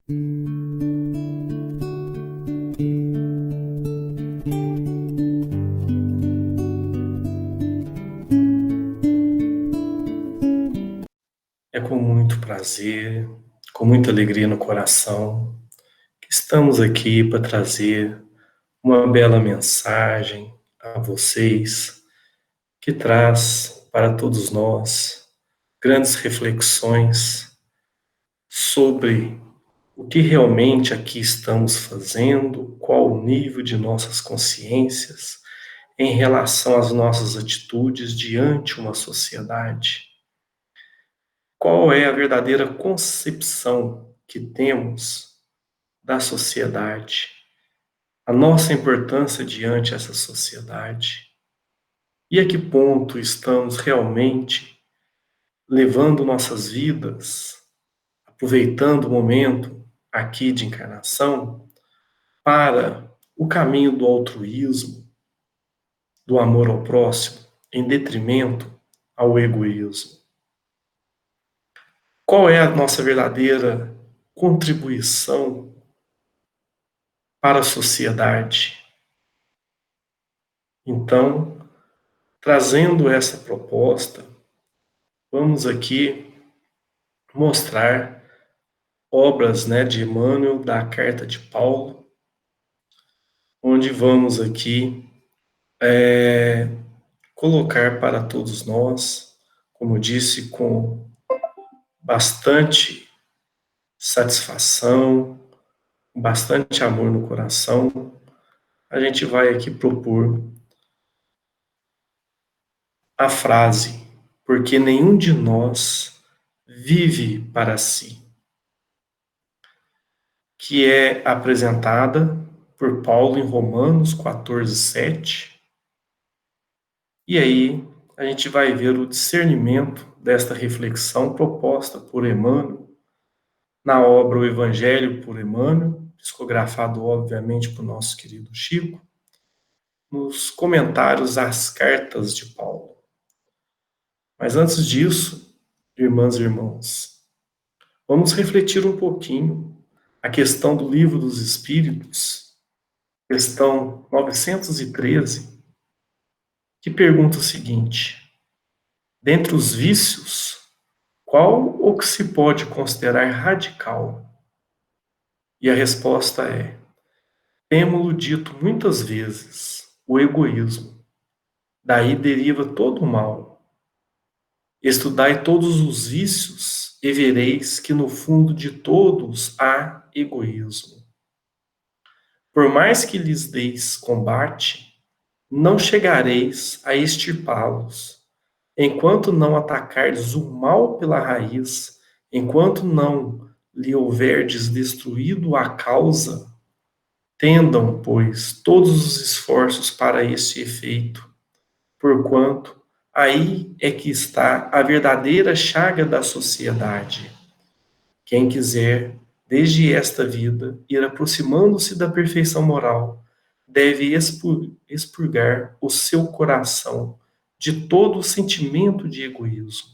É com muito prazer, com muita alegria no coração, que estamos aqui para trazer uma bela mensagem a vocês, que traz para todos nós grandes reflexões sobre o que realmente aqui estamos fazendo, qual o nível de nossas consciências em relação às nossas atitudes diante uma sociedade. Qual é a verdadeira concepção que temos da sociedade, a nossa importância diante dessa sociedade e a que ponto estamos realmente levando nossas vidas, aproveitando o momento aqui de encarnação para o caminho do altruísmo, do amor ao próximo, em detrimento ao egoísmo. Qual é a nossa verdadeira contribuição para a sociedade? Então, trazendo essa proposta, vamos aqui mostrar obras, de Emmanuel, da Carta de Paulo, onde vamos aqui colocar para todos nós, como disse, com bastante satisfação, bastante amor no coração, a gente vai aqui propor a frase: porque nenhum de nós vive para si, que é apresentada por Paulo em Romanos 14:7. E aí a gente vai ver o discernimento desta reflexão proposta por Emmanuel na obra O Evangelho por Emmanuel, psicografado obviamente por nosso querido Chico, nos comentários às cartas de Paulo. Mas antes disso, irmãs e irmãos, vamos refletir um pouquinho a questão do Livro dos Espíritos, questão 913, que pergunta o seguinte: dentre os vícios, qual o que se pode considerar radical? E a resposta é: temo-lo dito muitas vezes, o egoísmo. Daí deriva todo o mal. Estudai todos os vícios e vereis que no fundo de todos há egoísmo. Por mais que lhes deis combate, não chegareis a extirpá-los, enquanto não atacardes o mal pela raiz, enquanto não lhe houverdes destruído a causa. Tendam, pois, todos os esforços para este efeito, porquanto aí é que está a verdadeira chaga da sociedade. Quem quiser, desde esta vida, ir aproximando-se da perfeição moral, deve expurgar o seu coração de todo o sentimento de egoísmo,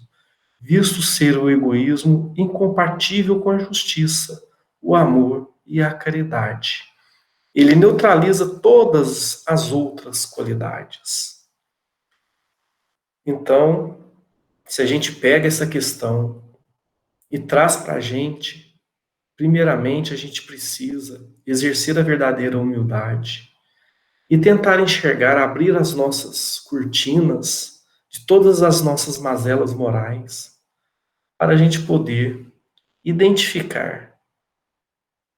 visto ser o egoísmo incompatível com a justiça, o amor e a caridade. Ele neutraliza todas as outras qualidades. Então, se a gente pega essa questão e traz para a gente, primeiramente a gente precisa exercer a verdadeira humildade e tentar enxergar, abrir as nossas cortinas de todas as nossas mazelas morais, para a gente poder identificar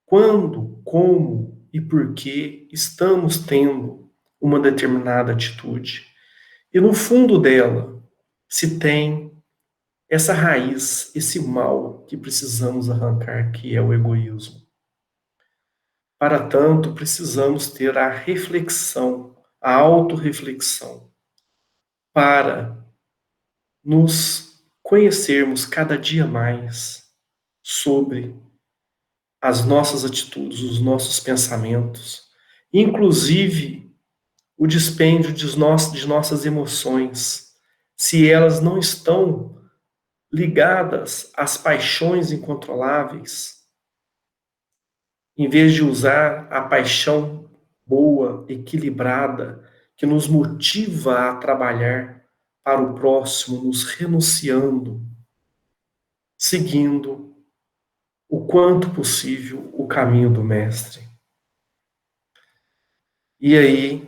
quando, como e por que estamos tendo uma determinada atitude. E no fundo dela se tem essa raiz, esse mal que precisamos arrancar, que é o egoísmo. Para tanto, precisamos ter a reflexão, a autorreflexão, para nos conhecermos cada dia mais sobre as nossas atitudes, os nossos pensamentos, inclusive o dispêndio de nossas emoções, se elas não estão ligadas às paixões incontroláveis, em vez de usar a paixão boa, equilibrada, que nos motiva a trabalhar para o próximo, nos renunciando, seguindo o quanto possível o caminho do Mestre. E aí,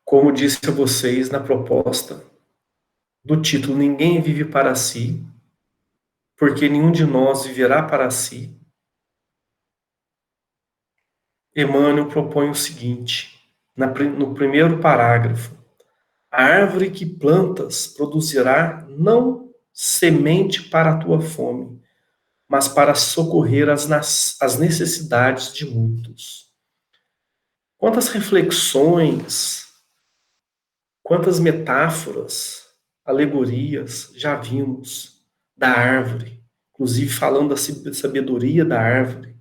como disse a vocês na proposta do título, Ninguém vive para si, porque nenhum de nós viverá para si, Emmanuel propõe o seguinte, no primeiro parágrafo: a árvore que plantas produzirá não semente para a tua fome, mas para socorrer as necessidades de muitos. Quantas reflexões, quantas metáforas, alegorias já vimos da árvore, inclusive falando da sabedoria da árvore,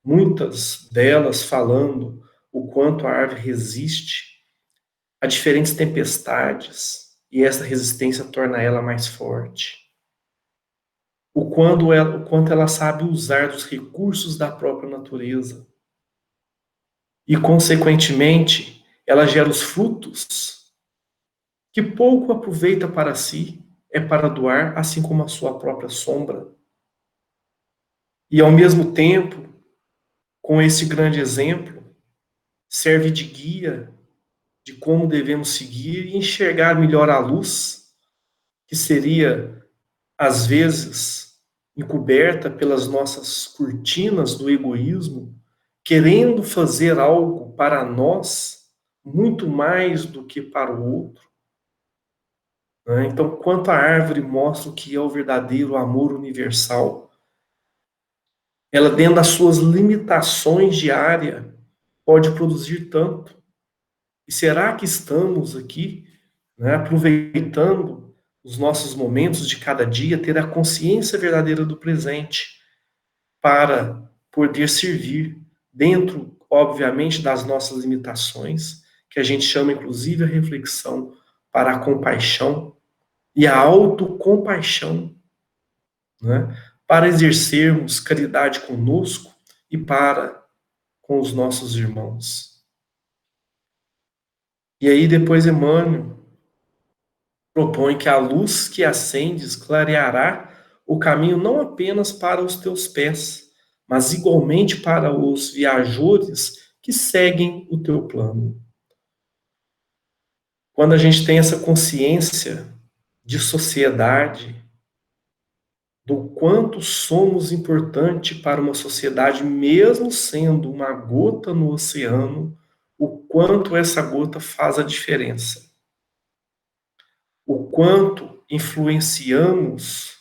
muitas delas falando o quanto a árvore resiste a diferentes tempestades e essa resistência torna ela mais forte. O quanto ela sabe usar dos recursos da própria natureza. E, consequentemente, ela gera os frutos que pouco aproveita para si, é para doar, assim como a sua própria sombra. E, ao mesmo tempo, com esse grande exemplo, serve de guia de como devemos seguir e enxergar melhor a luz, que seria, às vezes, encoberta pelas nossas cortinas do egoísmo, querendo fazer algo para nós, muito mais do que para o outro. Né? Então, quanto a árvore mostra o que é o verdadeiro amor universal, ela, dentro das suas limitações diárias, pode produzir tanto. E será que estamos aqui, né, aproveitando os nossos momentos de cada dia, ter a consciência verdadeira do presente para poder servir dentro, obviamente, das nossas limitações, que a gente chama, inclusive, a reflexão para a compaixão e a autocompaixão, né, para exercermos caridade conosco e para com os nossos irmãos. E aí depois Emmanuel propõe que a luz que acendes clareará o caminho não apenas para os teus pés, mas igualmente para os viajores que seguem o teu plano. Quando a gente tem essa consciência de sociedade, do quanto somos importante para uma sociedade, mesmo sendo uma gota no oceano, o quanto essa gota faz a diferença. O quanto influenciamos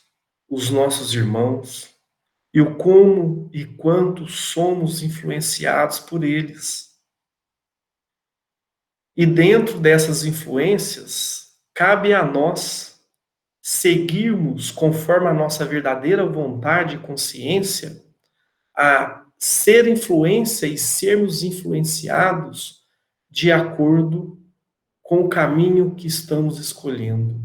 os nossos irmãos e o como e quanto somos influenciados por eles. E dentro dessas influências, cabe a nós seguirmos conforme a nossa verdadeira vontade e consciência a ser influência e sermos influenciados de acordo com o caminho que estamos escolhendo.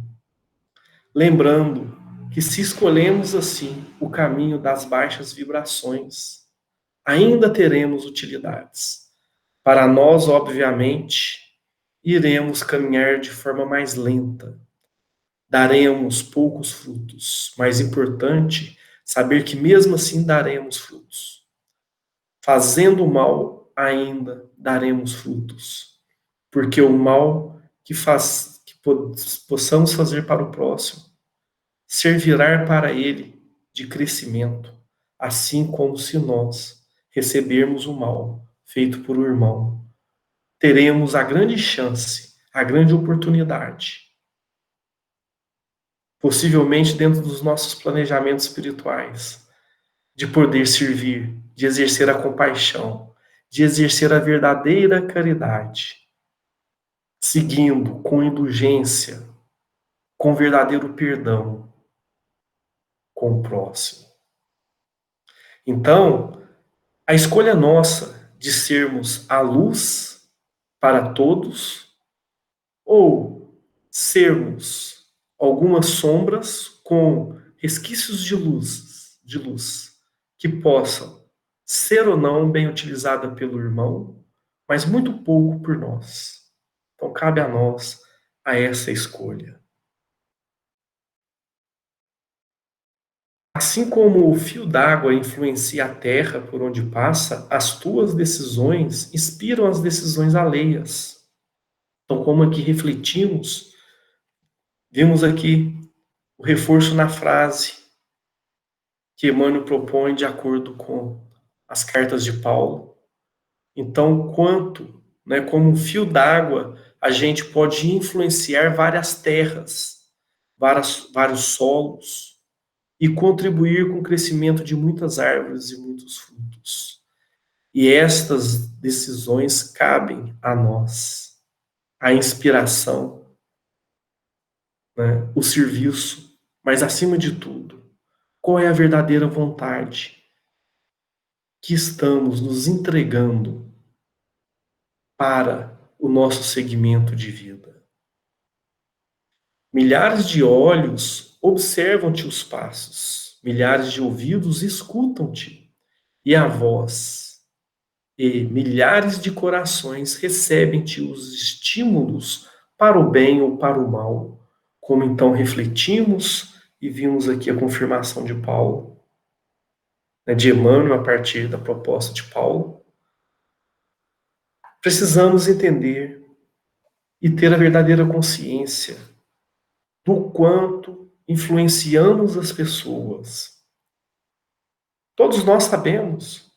Lembrando que se escolhemos assim o caminho das baixas vibrações, ainda teremos utilidades. Para nós, obviamente, iremos caminhar de forma mais lenta, daremos poucos frutos. Mais importante, saber que mesmo assim daremos frutos. Fazendo o mal, ainda daremos frutos. Porque o mal que possamos fazer para o próximo servirá para ele de crescimento, assim como se nós recebermos o mal feito por um irmão, teremos a grande chance, a grande oportunidade, possivelmente dentro dos nossos planejamentos espirituais, de poder servir, de exercer a compaixão, de exercer a verdadeira caridade, seguindo com indulgência, com verdadeiro perdão com o próximo. Então, a escolha nossa de sermos a luz para todos ou sermos algumas sombras com resquícios de luz que possam ser ou não bem utilizada pelo irmão, mas muito pouco por nós. Então cabe a nós a essa escolha. Assim como o fio d'água influencia a terra por onde passa, as tuas decisões inspiram as decisões alheias. Então, como aqui refletimos, vimos aqui o reforço na frase que Emmanuel propõe de acordo com as cartas de Paulo. Então, quanto, né, como um fio d'água, a gente pode influenciar várias terras, vários solos, e contribuir com o crescimento de muitas árvores e muitos frutos. E estas decisões cabem a nós. A inspiração, né, o serviço, mas acima de tudo, qual é a verdadeira vontade que estamos nos entregando para o nosso segmento de vida? Milhares de olhos observam-te os passos, milhares de ouvidos escutam-te, e a voz e milhares de corações recebem-te os estímulos para o bem ou para o mal. Como então refletimos e vimos aqui a confirmação de Paulo, né, de Emmanuel, a partir da proposta de Paulo, precisamos entender e ter a verdadeira consciência do quanto influenciamos as pessoas. Todos nós sabemos,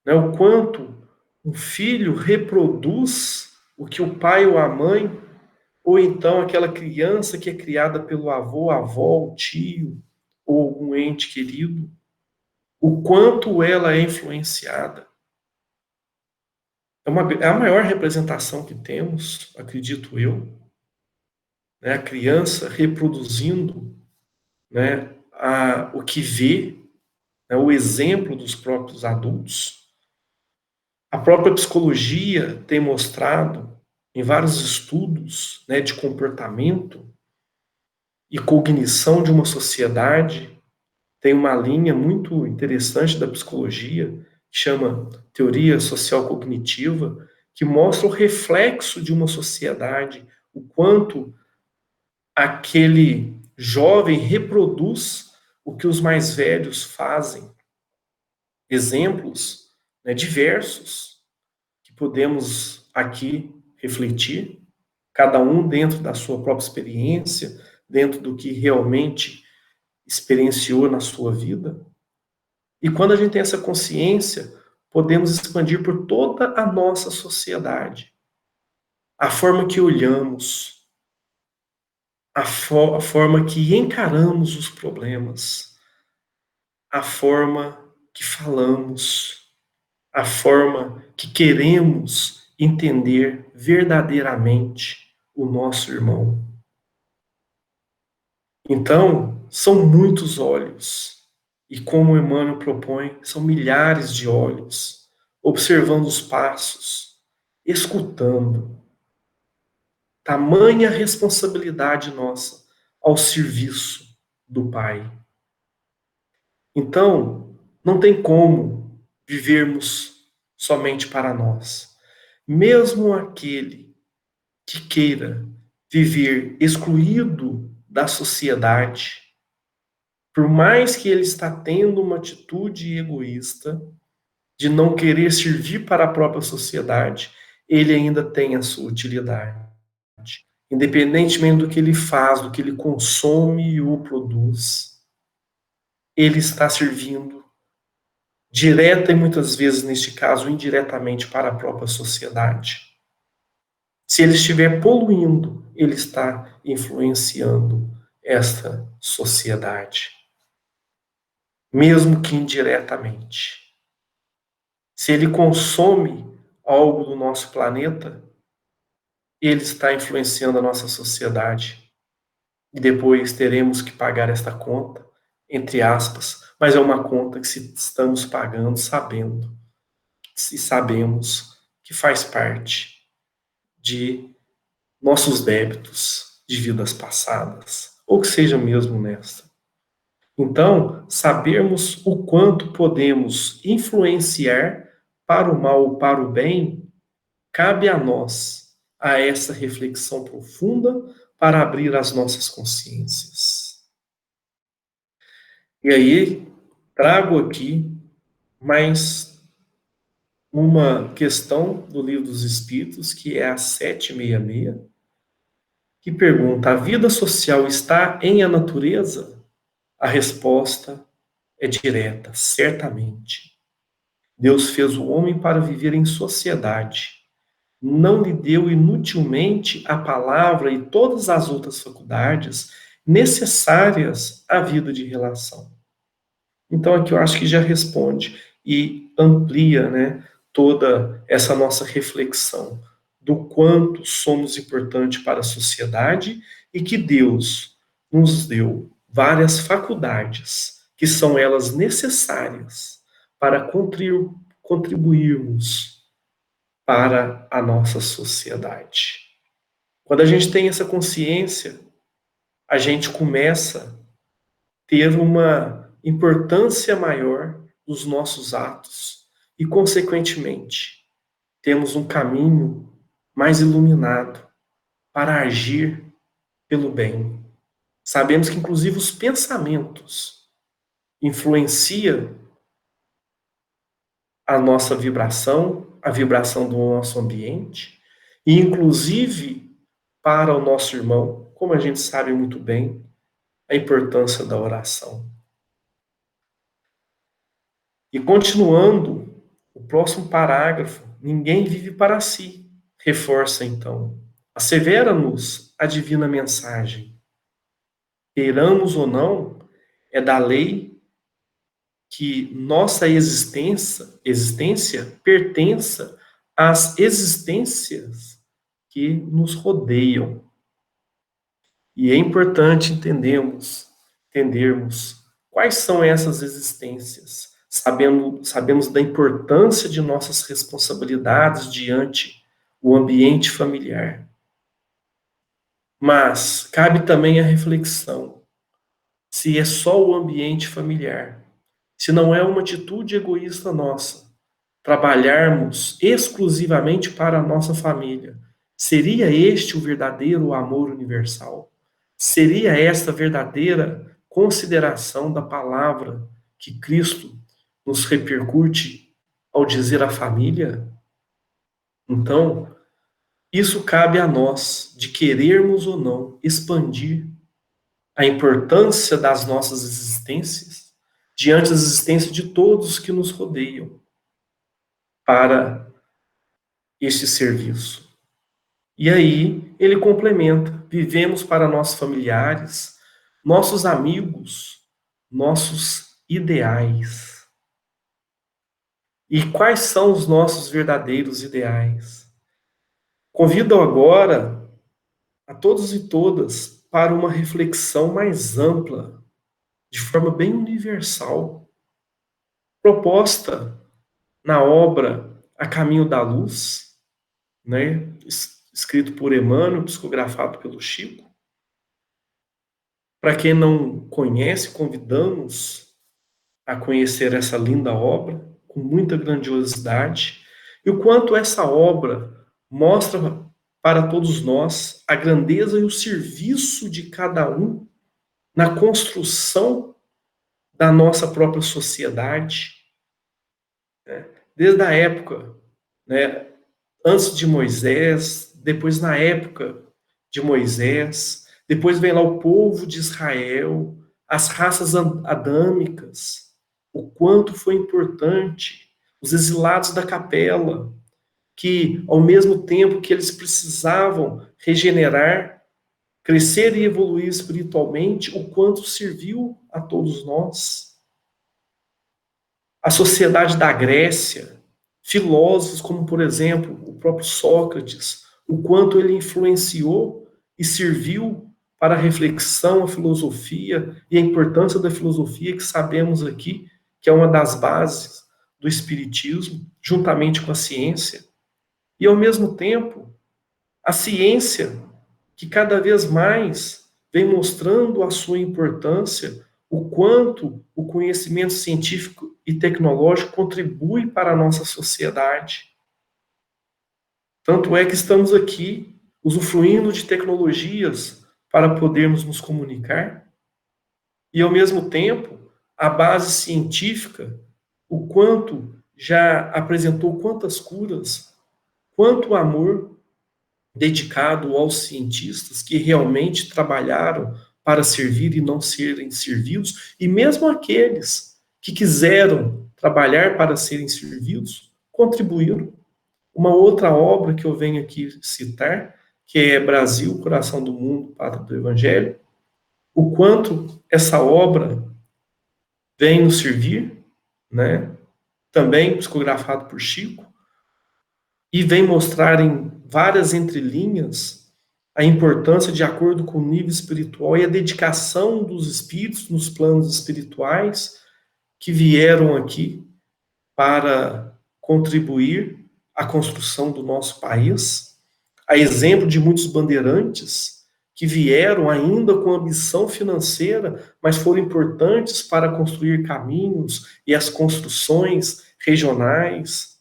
né, o quanto um filho reproduz o que o pai ou a mãe, ou então aquela criança que é criada pelo avô, a avó, o tio, ou algum ente querido, o quanto ela é influenciada. É a maior representação que temos, acredito eu, né, a criança reproduzindo, né, o que vê, né, o exemplo dos próprios adultos. A própria psicologia tem mostrado, em vários estudos, né, de comportamento e cognição de uma sociedade, tem uma linha muito interessante da psicologia, que chama teoria social cognitiva, que mostra o reflexo de uma sociedade, o quanto aquele jovem reproduz o que os mais velhos fazem. Exemplos, né, diversos que podemos aqui refletir, cada um dentro da sua própria experiência, dentro do que realmente experienciou na sua vida. E quando a gente tem essa consciência, podemos expandir por toda a nossa sociedade. A forma que olhamos, a forma que encaramos os problemas, a forma que falamos, a forma que queremos entender verdadeiramente o nosso irmão. Então, são muitos olhos, e como Emmanuel propõe, são milhares de olhos, observando os passos, escutando. Tamanha responsabilidade nossa ao serviço do Pai. Então, não tem como vivermos somente para nós. Mesmo aquele que queira viver excluído da sociedade, por mais que ele está tendo uma atitude egoísta de não querer servir para a própria sociedade, ele ainda tem a sua utilidade. Independentemente do que ele faz, do que ele consome ou produz, ele está servindo direta e muitas vezes, neste caso, indiretamente para a própria sociedade. Se ele estiver poluindo, ele está influenciando esta sociedade, mesmo que indiretamente. Se ele consome algo do nosso planeta, ele está influenciando a nossa sociedade. E depois teremos que pagar esta conta, entre aspas, mas é uma conta que estamos pagando sabendo, se sabemos que faz parte de nossos débitos de vidas passadas, ou que seja mesmo nesta. Então, sabermos o quanto podemos influenciar para o mal ou para o bem, cabe a nós, a essa reflexão profunda para abrir as nossas consciências. E aí, trago aqui mais uma questão do Livro dos Espíritos, que é a 766, que pergunta: a vida social está em a natureza? A resposta é direta: certamente. Deus fez o homem para viver em sociedade. Não lhe deu inutilmente a palavra e todas as outras faculdades necessárias à vida de relação. Então, aqui eu acho que já responde e amplia, né, toda essa nossa reflexão do quanto somos importantes para a sociedade e que Deus nos deu várias faculdades, que são elas necessárias para contribuirmos para a nossa sociedade. Quando a gente tem essa consciência, a gente começa ter uma importância maior dos nossos atos e, consequentemente, temos um caminho mais iluminado para agir pelo bem. Sabemos que, inclusive, os pensamentos influenciam a nossa vibração, a vibração do nosso ambiente, e, inclusive, para o nosso irmão, como a gente sabe muito bem, a importância da oração. E continuando, o próximo parágrafo: ninguém vive para si. Reforça então. Assevera-nos a divina mensagem. Queiramos ou não, é da lei que nossa existência pertença às existências que nos rodeiam. E é importante entendermos quais são essas existências. Sabemos da importância de nossas responsabilidades diante o ambiente familiar. Mas cabe também a reflexão se é só o ambiente familiar, se não é uma atitude egoísta nossa, trabalharmos exclusivamente para a nossa família. Seria este o verdadeiro amor universal? Seria esta a verdadeira consideração da palavra que Cristo nos repercute ao dizer a família? Então, isso cabe a nós, de querermos ou não expandir a importância das nossas existências diante da existência de todos que nos rodeiam para este serviço. E aí ele complementa: vivemos para nossos familiares, nossos amigos, nossos ideais. E quais são os nossos verdadeiros ideais? Convido agora a todos e todas para uma reflexão mais ampla, de forma bem universal, proposta na obra A Caminho da Luz, né, escrito por Emmanuel, psicografado pelo Chico. Para quem não conhece, convidamos a conhecer essa linda obra, com muita grandiosidade, e o quanto essa obra mostra para todos nós a grandeza e o serviço de cada um na construção da nossa própria sociedade, né? Desde a época, né, antes de Moisés, depois na época de Moisés, depois vem lá o povo de Israel, as raças adâmicas, o quanto foi importante, os exilados da capela, que ao mesmo tempo que eles precisavam regenerar, crescer e evoluir espiritualmente, o quanto serviu a todos nós. A sociedade da Grécia, filósofos como, por exemplo, o próprio Sócrates, o quanto ele influenciou e serviu para a reflexão, a filosofia e a importância da filosofia, que sabemos aqui que é uma das bases do espiritismo, juntamente com a ciência. E, ao mesmo tempo, a ciência, que cada vez mais vem mostrando a sua importância, o quanto o conhecimento científico e tecnológico contribui para a nossa sociedade. Tanto é que estamos aqui usufruindo de tecnologias para podermos nos comunicar e, ao mesmo tempo, a base científica, o quanto já apresentou quantas curas, quanto amor dedicado aos cientistas que realmente trabalharam para servir e não serem servidos, e mesmo aqueles que quiseram trabalhar para serem servidos, contribuíram. Uma outra obra que eu venho aqui citar, que é Brasil, Coração do Mundo, Pátria do Evangelho, o quanto essa obra vem nos servir, né? Também psicografado por Chico, e vem mostrar em várias entrelinhas a importância de acordo com o nível espiritual e a dedicação dos espíritos nos planos espirituais que vieram aqui para contribuir à construção do nosso país, a exemplo de muitos bandeirantes que vieram ainda com ambição financeira, mas foram importantes para construir caminhos e as construções regionais,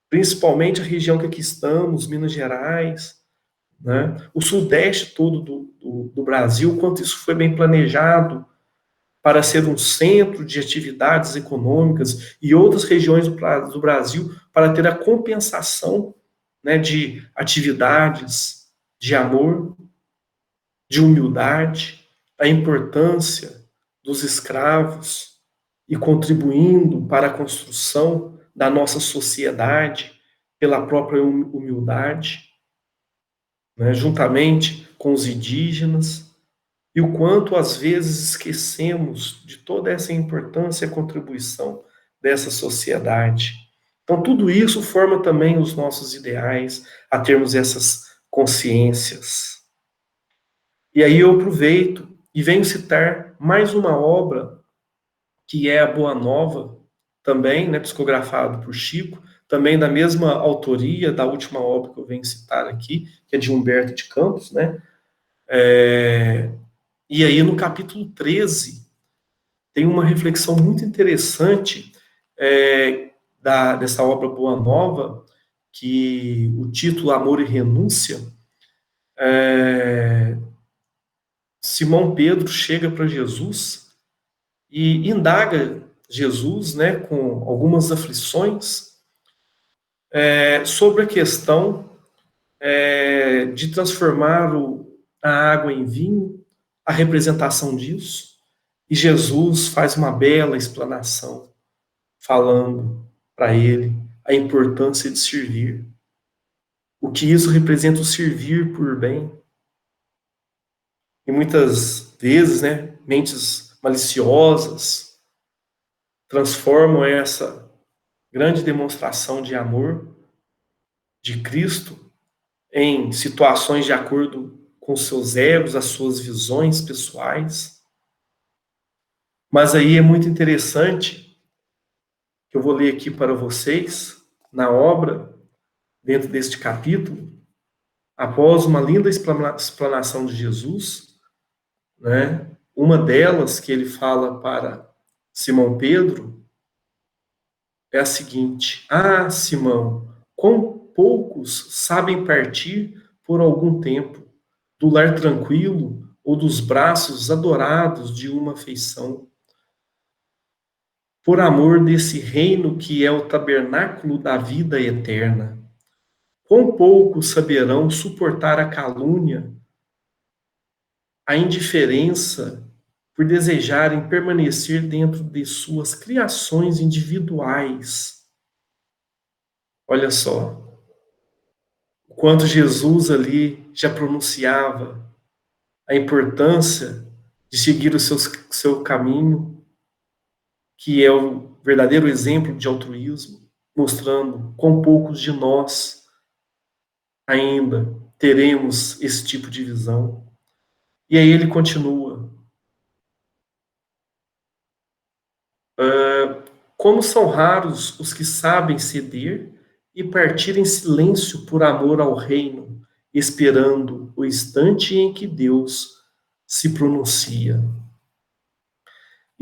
principalmente a região que aqui estamos, Minas Gerais, né? O sudeste todo do Brasil, quanto isso foi bem planejado para ser um centro de atividades econômicas e outras regiões do Brasil para ter a compensação, né, de atividades de amor, de humildade, a importância dos escravos e contribuindo para a construção da nossa sociedade pela própria humildade, né, juntamente com os indígenas, e o quanto às vezes esquecemos de toda essa importância e contribuição dessa sociedade. Então, tudo isso forma também os nossos ideais, a termos essas consciências. E aí eu aproveito e venho citar mais uma obra, que é a Boa Nova, também, né, psicografado por Chico, também da mesma autoria da última obra que eu venho citar aqui, que é de Humberto de Campos, né? E aí no capítulo 13 tem uma reflexão muito interessante dessa obra Boa Nova, que o título Amor e Renúncia. Simão Pedro chega para Jesus e indaga Jesus, né, com algumas aflições, sobre a questão de transformar a água em vinho, a representação disso, e Jesus faz uma bela explanação, falando para ele a importância de servir, o que isso representa o servir por bem. E muitas vezes, né, mentes maliciosas transformam essa grande demonstração de amor de Cristo em situações de acordo com seus egos, as suas visões pessoais. Mas aí é muito interessante, que eu vou ler aqui para vocês, na obra, dentro deste capítulo, após uma linda explanação de Jesus, né, uma delas que ele fala para Simão Pedro é a seguinte: Ah, Simão, quão poucos sabem partir por algum tempo do lar tranquilo ou dos braços adorados de uma afeição, por amor desse reino que é o tabernáculo da vida eterna. Quão poucos saberão suportar a calúnia, a indiferença, por desejarem permanecer dentro de suas criações individuais. Olha só, o quanto Jesus ali já pronunciava a importância de seguir o seu caminho, que é o verdadeiro exemplo de altruísmo, mostrando quão poucos de nós ainda teremos esse tipo de visão. E aí ele continua: como são raros os que sabem ceder e partir em silêncio por amor ao reino, esperando o instante em que Deus se pronuncia.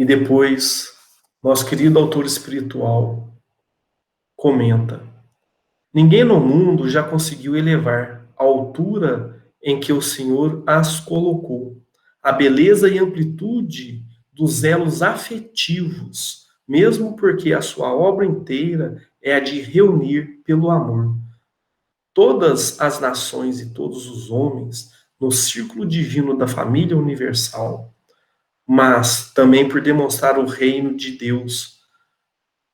E depois, nosso querido autor espiritual comenta: ninguém no mundo já conseguiu elevar a altura em que o Senhor as colocou, a beleza e amplitude dos elos afetivos, mesmo porque a sua obra inteira é a de reunir pelo amor todas as nações e todos os homens no círculo divino da família universal, mas também por demonstrar o reino de Deus,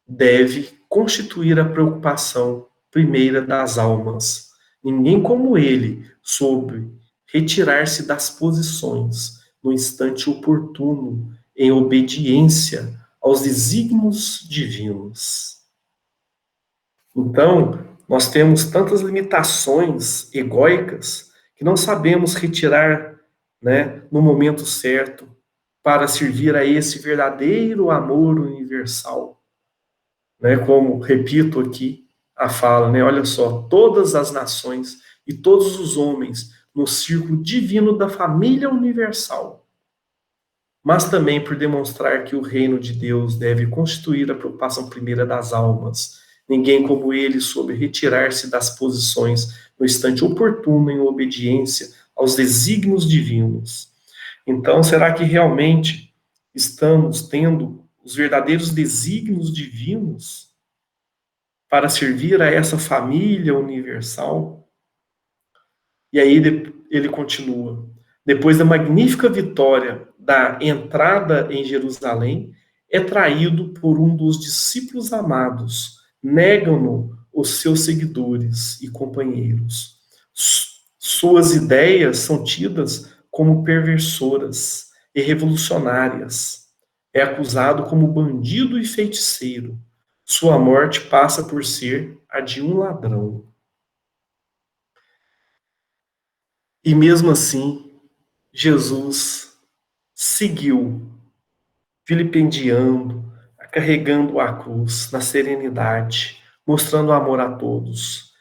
deve constituir a preocupação primeira das almas. Ninguém como ele soube retirar-se das posições no instante oportuno, em obediência aos desígnios divinos. Então, nós temos tantas limitações egóicas que não sabemos retirar, né, no momento certo para servir a esse verdadeiro amor universal, né? Como repito aqui a fala, né? Olha só, todas as nações e todos os homens no círculo divino da família universal, mas também por demonstrar que o reino de Deus deve constituir a preocupação primeira das almas. Ninguém como ele soube retirar-se das posições no instante oportuno em obediência aos desígnios divinos. Então, será que realmente estamos tendo os verdadeiros desígnios divinos para servir a essa família universal? E aí ele continua: depois da magnífica vitória da entrada em Jerusalém, é traído por um dos discípulos amados, negam-no os seus seguidores e companheiros. Suas ideias são tidas como perversoras e revolucionárias. É acusado como bandido e feiticeiro. Sua morte passa por ser a de um ladrão. E mesmo assim, Jesus seguiu vilipendiando, carregando a cruz na serenidade, mostrando amor a todos.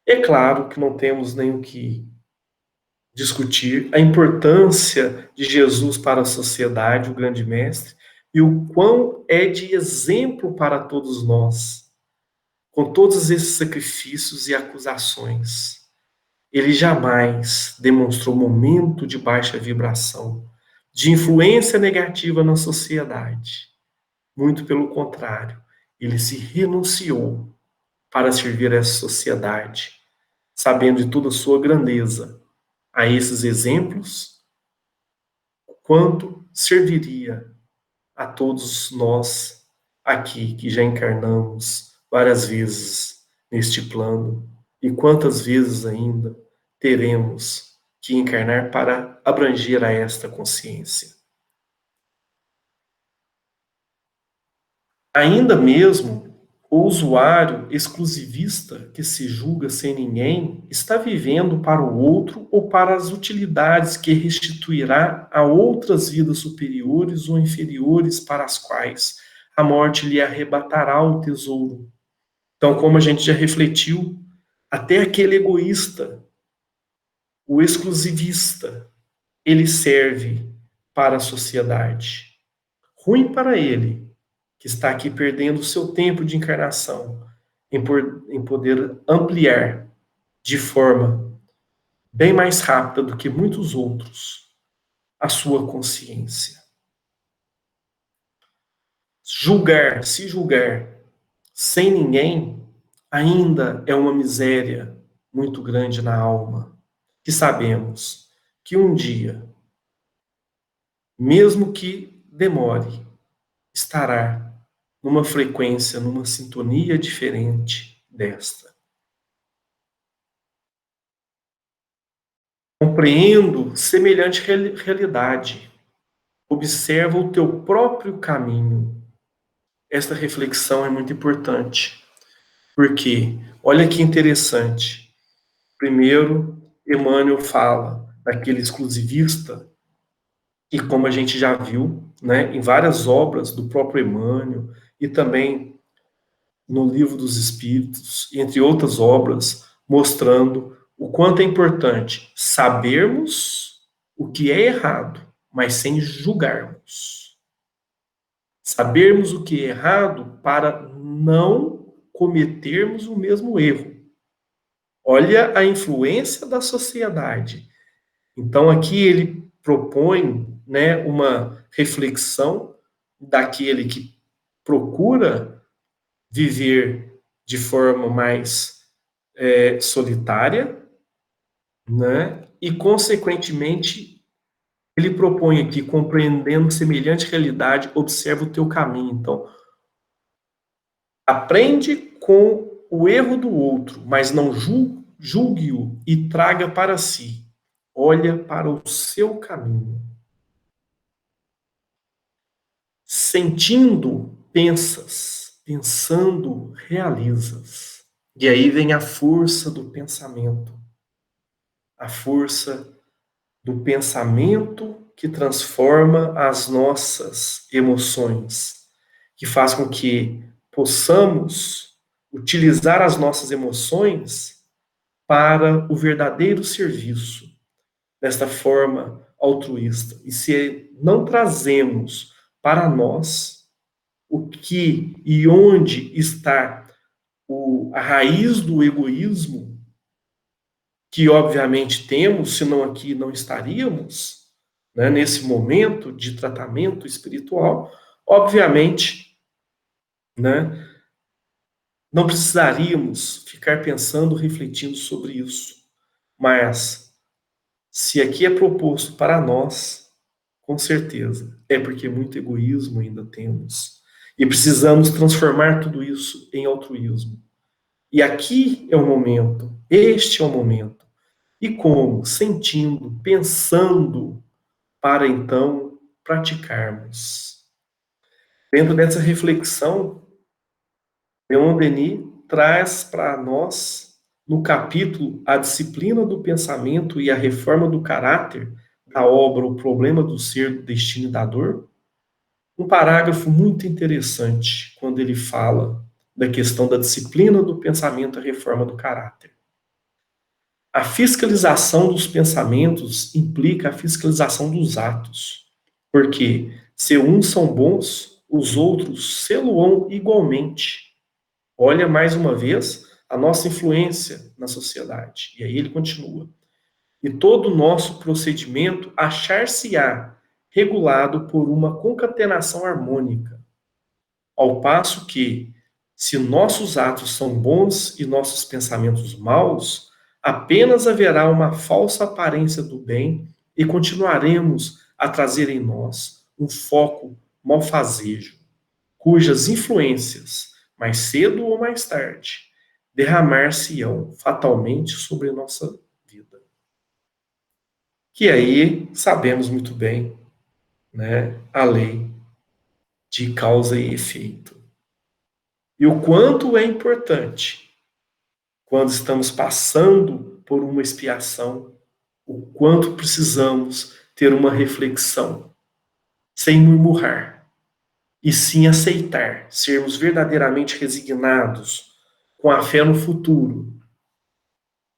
É claro que não temos nem o que discutir a importância de Jesus para a sociedade, o grande mestre, e o quão é de exemplo para todos nós, com todos esses sacrifícios e acusações. Ele jamais demonstrou momento de baixa vibração, de influência negativa na sociedade. Muito pelo contrário, ele se renunciou para servir essa sociedade, sabendo de toda a sua grandeza. A esses exemplos, quanto serviria a todos nós aqui que já encarnamos várias vezes neste plano e quantas vezes ainda teremos que encarnar para abranger a esta consciência. Ainda mesmo o usuário exclusivista que se julga sem ninguém está vivendo para o outro ou para as utilidades que restituirá a outras vidas superiores ou inferiores para as quais a morte lhe arrebatará o tesouro. Então, como a gente já refletiu, até aquele egoísta, o exclusivista, ele serve para a sociedade. Ruim para ele, que está aqui perdendo o seu tempo de encarnação, em poder ampliar de forma bem mais rápida do que muitos outros a sua consciência. Se julgar sem ninguém, ainda é uma miséria muito grande na alma, que sabemos que um dia, mesmo que demore, estará numa frequência, numa sintonia diferente desta. Compreendo semelhante realidade. Observa o teu próprio caminho. Esta reflexão é muito importante, porque, olha que interessante. Primeiro, Emmanuel fala daquele exclusivista, e como a gente já viu, né, em várias obras do próprio Emmanuel, e também no Livro dos Espíritos, entre outras obras, mostrando o quanto é importante sabermos o que é errado, mas sem julgarmos. Sabermos o que é errado para não cometermos o mesmo erro. Olha a influência da sociedade. Então, aqui ele propõe, né, uma reflexão daquele que procura viver de forma mais solitária, né, e, consequentemente, ele propõe aqui, compreendendo semelhante realidade, observa o teu caminho. Então, aprende com o erro do outro, mas não julgue-o e traga para si. Olha para o seu caminho. Sentindo, pensas. Pensando, realizas. E aí vem a força do pensamento. A força do pensamento que transforma as nossas emoções, que faz com que possamos utilizar as nossas emoções para o verdadeiro serviço, desta forma altruísta. E se não trazemos para nós o que e onde está a raiz do egoísmo, que obviamente temos, senão aqui não estaríamos, né, nesse momento de tratamento espiritual, obviamente, né, não precisaríamos ficar pensando, refletindo sobre isso. Mas, se aqui é proposto para nós, com certeza, é porque muito egoísmo ainda temos. E precisamos transformar tudo isso em altruísmo. E aqui é o momento, este é o momento. E como? Sentindo, pensando, para então praticarmos. Dentro dessa reflexão, Leon Denis traz para nós, no capítulo A Disciplina do Pensamento e a Reforma do Caráter, da obra O Problema do Ser, do Destino e da Dor, um parágrafo muito interessante, quando ele fala da questão da disciplina do pensamento e a reforma do caráter. A fiscalização dos pensamentos implica a fiscalização dos atos, porque se uns são bons, os outros sê-lo-ão igualmente. Olha mais uma vez a nossa influência na sociedade. E aí ele continua. E todo o nosso procedimento achar-se-á regulado por uma concatenação harmônica, ao passo que, se nossos atos são bons e nossos pensamentos maus, apenas haverá uma falsa aparência do bem e continuaremos a trazer em nós um foco malfazejo, cujas influências, mais cedo ou mais tarde, derramar-se-ão fatalmente sobre a nossa vida. Que aí sabemos muito bem, né, a lei de causa e efeito. E o quanto é importante, quando estamos passando por uma expiação, o quanto precisamos ter uma reflexão, sem murmurar, e sim aceitar, sermos verdadeiramente resignados, com a fé no futuro,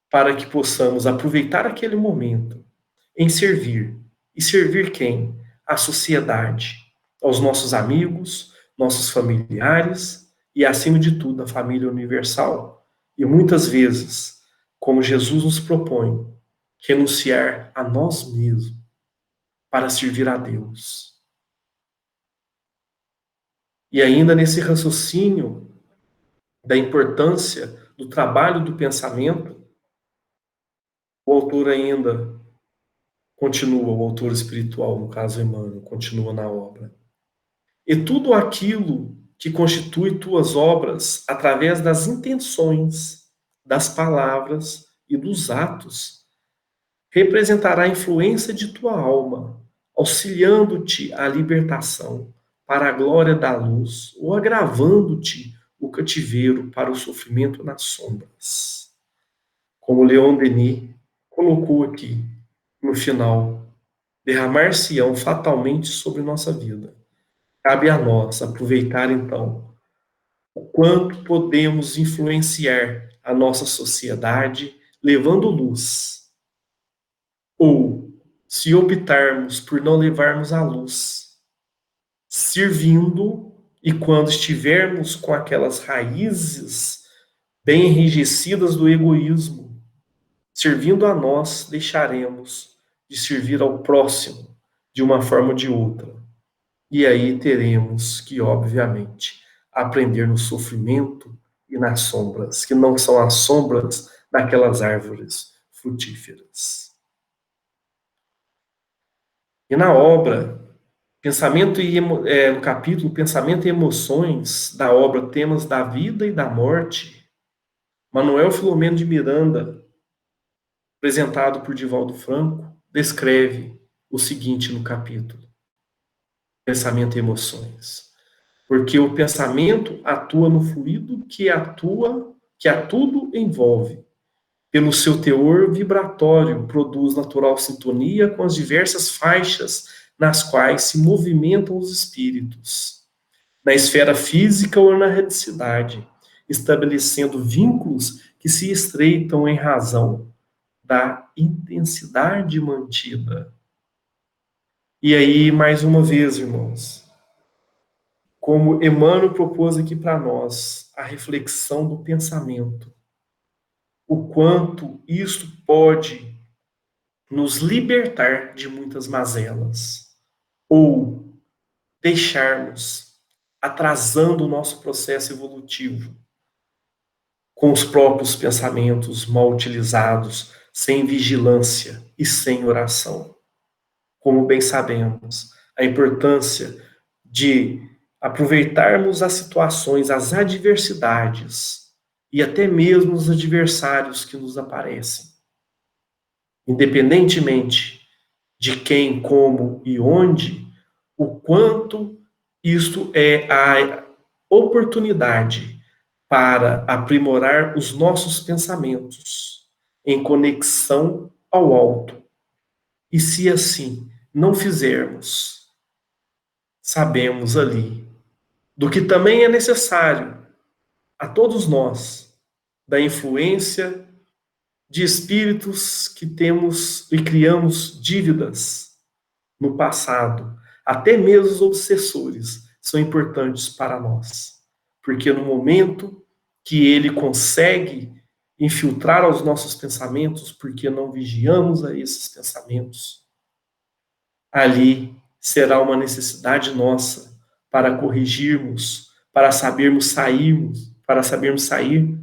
para que possamos aproveitar aquele momento em servir. E servir quem? A sociedade, aos nossos amigos, nossos familiares e, acima de tudo, a família universal. E muitas vezes, como Jesus nos propõe, renunciar a nós mesmos para servir a Deus. E ainda nesse raciocínio da importância do trabalho do pensamento, o autor ainda continua, o autor espiritual, no caso Emmanuel, continua na obra. E tudo aquilo que constitui tuas obras através das intenções, das palavras e dos atos, representará a influência de tua alma, auxiliando-te à libertação para a glória da luz ou agravando-te o cativeiro para o sofrimento nas sombras. Como Leon Denis colocou aqui no final, derramar-se-ão fatalmente sobre nossa vida. Cabe a nós aproveitar, então, o quanto podemos influenciar a nossa sociedade levando luz. Ou, se optarmos por não levarmos a luz, servindo, e quando estivermos com aquelas raízes bem enrijecidas do egoísmo, servindo a nós, deixaremos de servir ao próximo de uma forma ou de outra. E aí teremos que, obviamente, aprender no sofrimento e nas sombras, que não são as sombras daquelas árvores frutíferas. E na obra, no capítulo Pensamento e Emoções da obra Temas da Vida e da Morte, Manuel Filomeno de Miranda, apresentado por Divaldo Franco, descreve o seguinte no capítulo: Pensamento e Emoções. Porque o pensamento atua no fluido que a tudo envolve. Pelo seu teor vibratório, produz natural sintonia com as diversas faixas nas quais se movimentam os espíritos, na esfera física ou na radicidade, estabelecendo vínculos que se estreitam em razão da intensidade mantida. E aí, mais uma vez, irmãos, como Emmanuel propôs aqui para nós, a reflexão do pensamento, o quanto isto pode nos libertar de muitas mazelas, ou deixarmos atrasando o nosso processo evolutivo com os próprios pensamentos mal utilizados, sem vigilância e sem oração. Como bem sabemos, a importância de aproveitarmos as situações, as adversidades e até mesmo os adversários que nos aparecem, independentemente de quem, como e onde, o quanto isto é a oportunidade para aprimorar os nossos pensamentos em conexão ao alto. E se assim não fizermos, sabemos ali do que também é necessário a todos nós, da influência de espíritos que temos e criamos dívidas no passado. Até mesmo os obsessores são importantes para nós, porque no momento que ele consegue infiltrar os nossos pensamentos, porque não vigiamos a esses pensamentos, ali será uma necessidade nossa para corrigirmos, para sabermos sair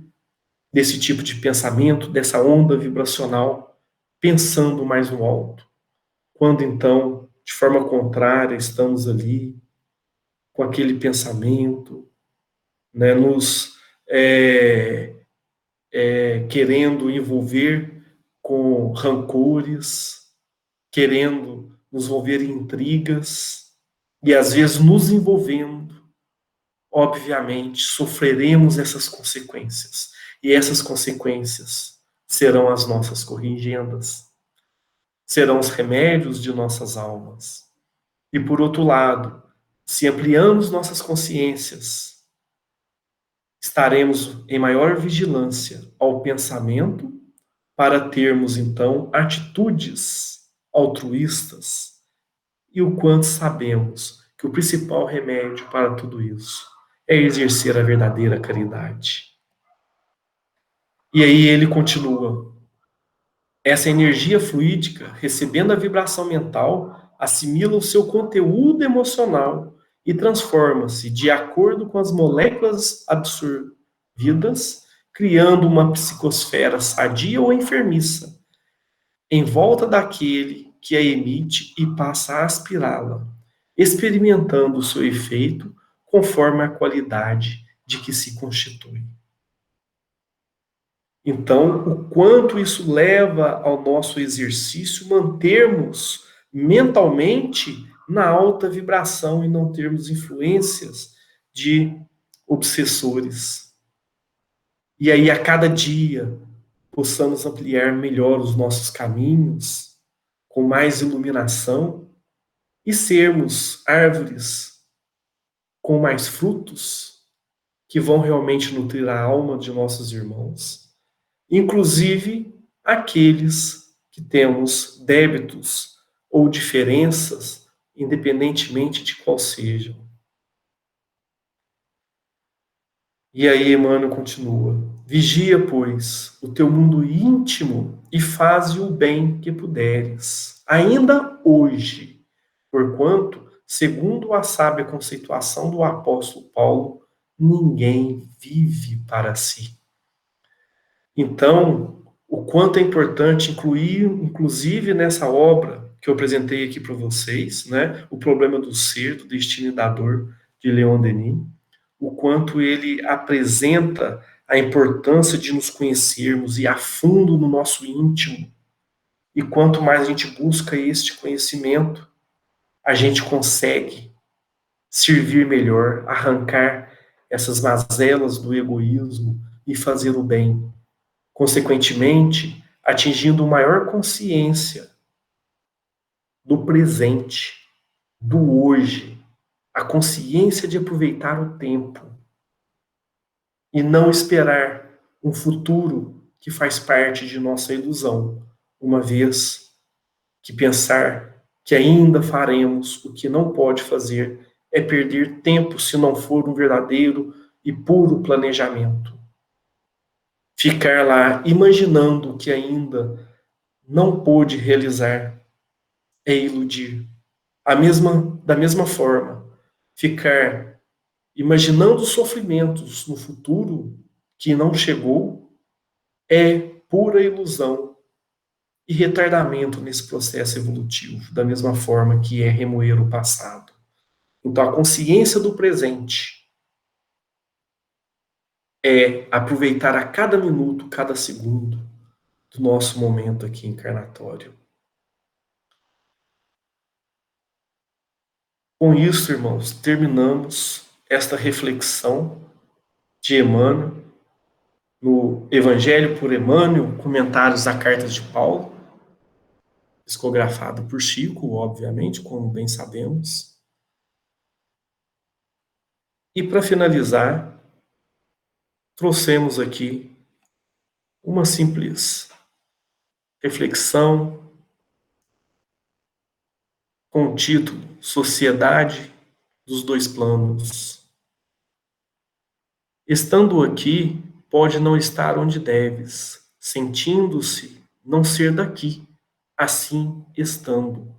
desse tipo de pensamento, dessa onda vibracional, pensando mais no alto. Quando então, de forma contrária, estamos ali com aquele pensamento, né, nos querendo envolver com rancores, querendo nos envolver em intrigas, e às vezes nos envolvendo, obviamente, sofreremos essas consequências. E essas consequências serão as nossas corrigendas, serão os remédios de nossas almas. E por outro lado, se ampliamos nossas consciências, estaremos em maior vigilância ao pensamento para termos então atitudes altruístas. E o quanto sabemos que o principal remédio para tudo isso é exercer a verdadeira caridade. E aí ele continua: essa energia fluídica, recebendo a vibração mental, assimila o seu conteúdo emocional e transforma-se de acordo com as moléculas absorvidas, criando uma psicosfera sadia ou enfermiça, em volta daquele que a emite e passa a aspirá-la, experimentando o seu efeito conforme a qualidade de que se constitui. Então, o quanto isso leva ao nosso exercício mantermos mentalmente na alta vibração e não termos influências de obsessores. E aí, a cada dia, possamos ampliar melhor os nossos caminhos, com mais iluminação, e sermos árvores com mais frutos, que vão realmente nutrir a alma de nossos irmãos, inclusive aqueles que temos débitos ou diferenças independentemente de qual sejam. E aí Emmanuel continua: vigia, pois, o teu mundo íntimo e faze o bem que puderes, ainda hoje, porquanto, segundo a sábia conceituação do apóstolo Paulo, ninguém vive para si. Então, o quanto é importante incluir, inclusive nessa obra que eu apresentei aqui para vocês, né, o problema do ser, do destino e da dor, de Leon Denis, o quanto ele apresenta a importância de nos conhecermos e a fundo no nosso íntimo. E quanto mais a gente busca este conhecimento, a gente consegue servir melhor, arrancar essas mazelas do egoísmo e fazer o bem. Consequentemente, atingindo maior consciência do presente, do hoje, a consciência de aproveitar o tempo e não esperar um futuro que faz parte de nossa ilusão, uma vez que pensar que ainda faremos o que não pode fazer é perder tempo se não for um verdadeiro e puro planejamento. Ficar lá imaginando o que ainda não pôde realizar é iludir. Da mesma forma, ficar imaginando sofrimentos no futuro que não chegou é pura ilusão e retardamento nesse processo evolutivo, da mesma forma que é remoer o passado. Então, a consciência do presente é aproveitar a cada minuto, cada segundo do nosso momento aqui encarnatório. Com isso, irmãos, terminamos esta reflexão de Emmanuel no Evangelho por Emmanuel, comentários à Carta de Paulo, psicografado por Chico, obviamente, como bem sabemos. E para finalizar, trouxemos aqui uma simples reflexão com o título Sociedade dos Dois Planos. Estando aqui, pode não estar onde deves, sentindo-se não ser daqui, assim estando.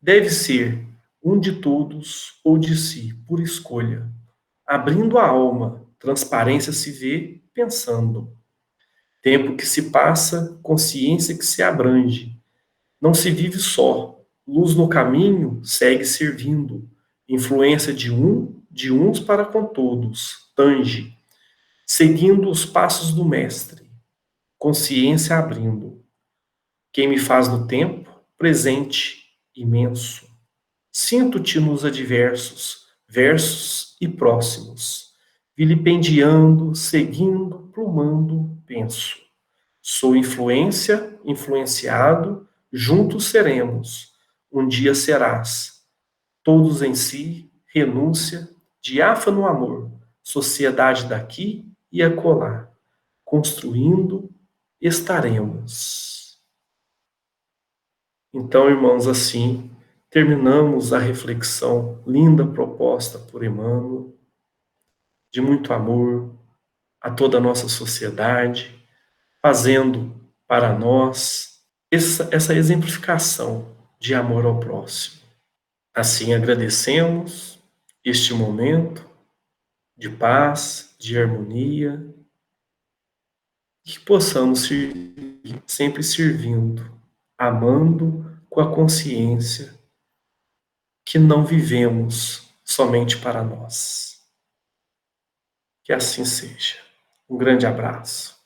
Deve ser um de todos ou de si, por escolha. Abrindo a alma, transparência se vê pensando. Tempo que se passa, consciência que se abrange. Não se vive só. Luz no caminho segue servindo. Influência de uns para com todos. Tange. Seguindo os passos do mestre. Consciência abrindo. Quem me faz no tempo, presente, imenso. Sinto-te nos adversos, versos e próximos. Vilipendiando, seguindo, plumando, penso. Sou influência, influenciado, juntos seremos. Um dia serás. Todos em si, renúncia, diáfano amor, sociedade daqui e acolá. Construindo, estaremos. Então, irmãos, assim terminamos a reflexão linda proposta por Emmanuel, de muito amor a toda a nossa sociedade, fazendo para nós essa exemplificação de amor ao próximo. Assim agradecemos este momento de paz, de harmonia, e que possamos servir, sempre servindo, amando com a consciência que não vivemos somente para nós. Que assim seja. Um grande abraço.